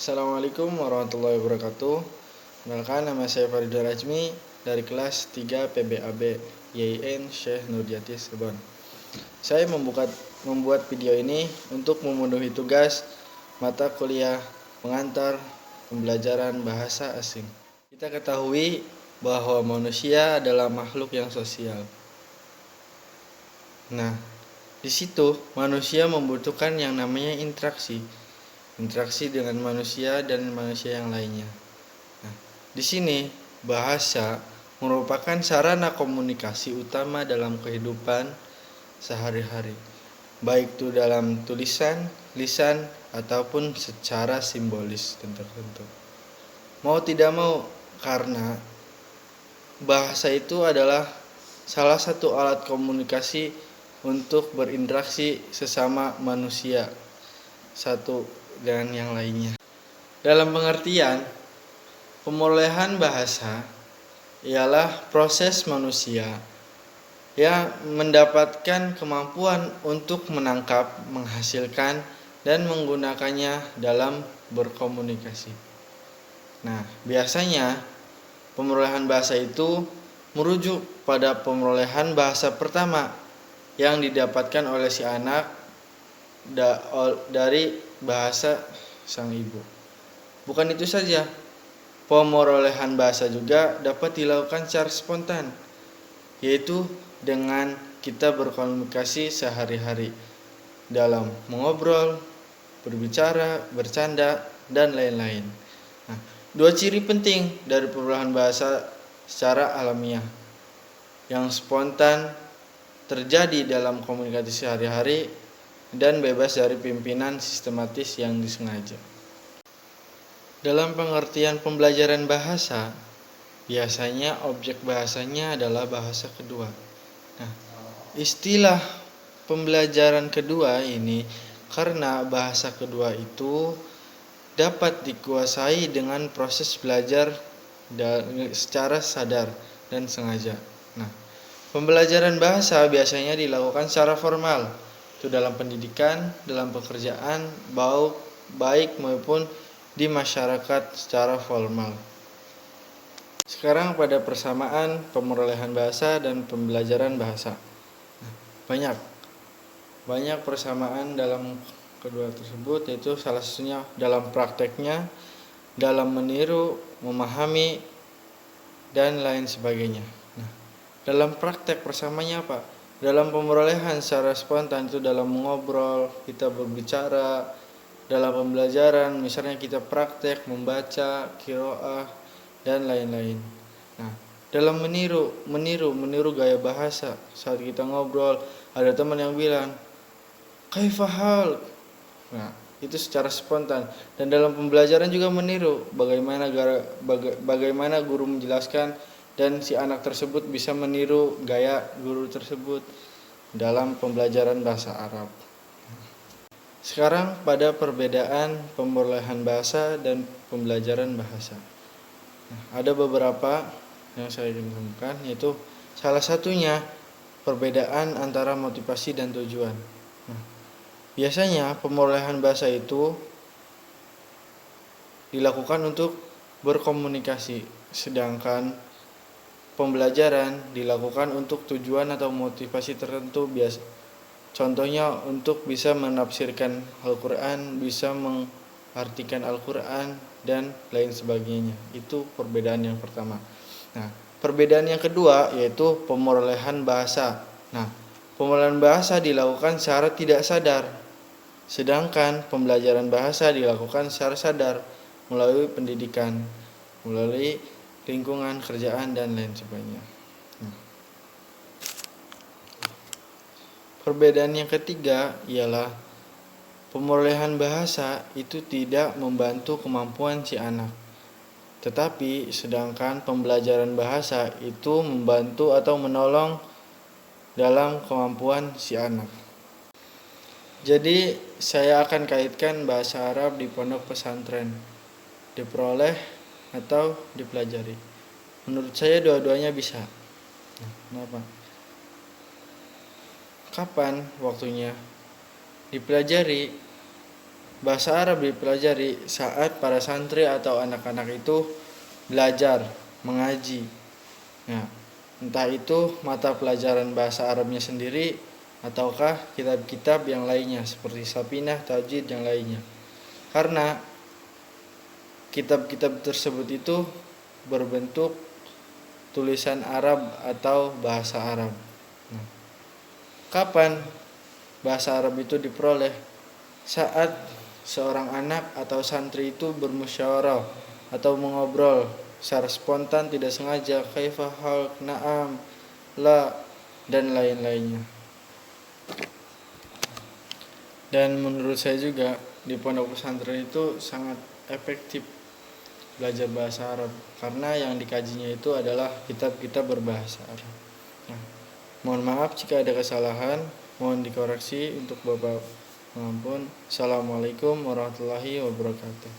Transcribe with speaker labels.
Speaker 1: Assalamualaikum warahmatullahi wabarakatuh. Kenalkan, nama saya Faridul Rajmi dari kelas 3 PBAB YIN Syekh Nurjati Cirebon. Saya membuat video ini untuk memenuhi tugas mata kuliah pengantar pembelajaran bahasa asing. Kita ketahui bahwa manusia adalah makhluk yang sosial. Nah, di situ manusia membutuhkan yang namanya interaksi dengan manusia dan manusia yang lainnya. Nah, di sini bahasa merupakan sarana komunikasi utama dalam kehidupan sehari-hari, baik itu dalam tulisan, lisan, ataupun secara simbolis tertentu. Mau tidak mau, karena bahasa itu adalah salah satu alat komunikasi untuk berinteraksi sesama manusia satu dengan yang lainnya. Dalam pengertian, pemulihan bahasa ialah proses manusia yang mendapatkan kemampuan untuk menangkap, menghasilkan, dan menggunakannya dalam berkomunikasi. Nah, biasanya pemulihan bahasa itu merujuk pada pemulihan bahasa pertama yang didapatkan oleh si anak dari bahasa sang ibu. Bukan itu saja, pemulihan bahasa juga dapat dilakukan secara spontan, yaitu dengan kita berkomunikasi sehari-hari dalam mengobrol, berbicara, bercanda, dan lain-lain. Nah, dua ciri penting dari perubahan bahasa secara alamiah yang spontan terjadi dalam komunikasi sehari-hari dan bebas dari pimpinan sistematis yang disengaja. Dalam pengertian pembelajaran bahasa, biasanya objek bahasanya adalah bahasa kedua. Nah, istilah pembelajaran kedua ini karena bahasa kedua itu dapat dikuasai dengan proses belajar secara sadar dan sengaja. Nah, pembelajaran bahasa biasanya dilakukan secara formal, itu dalam pendidikan, dalam pekerjaan, baik maupun di masyarakat secara formal. Sekarang pada persamaan pemulihan bahasa dan pembelajaran bahasa. Banyak persamaan dalam kedua tersebut, yaitu salah satunya dalam prakteknya, dalam meniru, memahami, dan lain sebagainya. Nah, dalam praktek persamanya apa? Dalam pemulihan secara spontan itu dalam mengobrol, kita berbicara, dalam pembelajaran misalnya kita praktek membaca, qiraah, dan lain-lain. Nah, dalam meniru gaya bahasa saat kita ngobrol, ada teman yang bilang, "Kaifahal?" Nah, itu secara spontan. Dan dalam pembelajaran juga meniru bagaimana guru menjelaskan, dan si anak tersebut bisa meniru gaya guru tersebut dalam pembelajaran bahasa Arab. Sekarang pada perbedaan pemulihan bahasa dan pembelajaran bahasa. Nah, ada beberapa yang saya temukan, yaitu salah satunya perbedaan antara motivasi dan tujuan. Nah, biasanya pemulihan bahasa itu dilakukan untuk berkomunikasi, sedangkan pembelajaran dilakukan untuk tujuan atau motivasi tertentu. Contohnya untuk bisa menafsirkan Al-Quran, bisa mengartikan Al-Quran, dan lain sebagainya. Itu perbedaan yang pertama. Nah, perbedaan yang kedua yaitu pemulihan bahasa. Nah, pemulihan bahasa dilakukan secara tidak sadar, sedangkan pembelajaran bahasa dilakukan secara sadar melalui pendidikan, melalui lingkungan kerjaan, dan lain sebagainya. Perbedaan yang ketiga ialah pemulihan bahasa itu tidak membantu kemampuan si anak, tetapi sedangkan pembelajaran bahasa itu membantu atau menolong dalam kemampuan si anak. Jadi saya akan kaitkan bahasa Arab di pondok pesantren, diperoleh atau dipelajari. Menurut saya dua-duanya bisa. Kenapa? Kapan waktunya? Dipelajari bahasa Arab dipelajari saat para santri atau anak-anak itu belajar mengaji. Nah, entah itu mata pelajaran bahasa Arabnya sendiri ataukah kitab-kitab yang lainnya seperti Sapinah, Tajwid yang lainnya. Karena kitab-kitab tersebut itu berbentuk tulisan Arab atau bahasa Arab. Nah, kapan bahasa Arab itu diperoleh? Saat seorang anak atau santri itu bermusyawarah atau mengobrol secara spontan tidak sengaja, kaifa hal, na'am, la, dan lain-lainnya. Dan menurut saya juga di pondok pesantren itu sangat efektif belajar bahasa Arab karena yang dikajinya itu adalah kitab-kitab berbahasa Arab. Nah, mohon maaf jika ada kesalahan, mohon dikoreksi untuk Bapak pengampun. Assalamualaikum warahmatullahi wabarakatuh.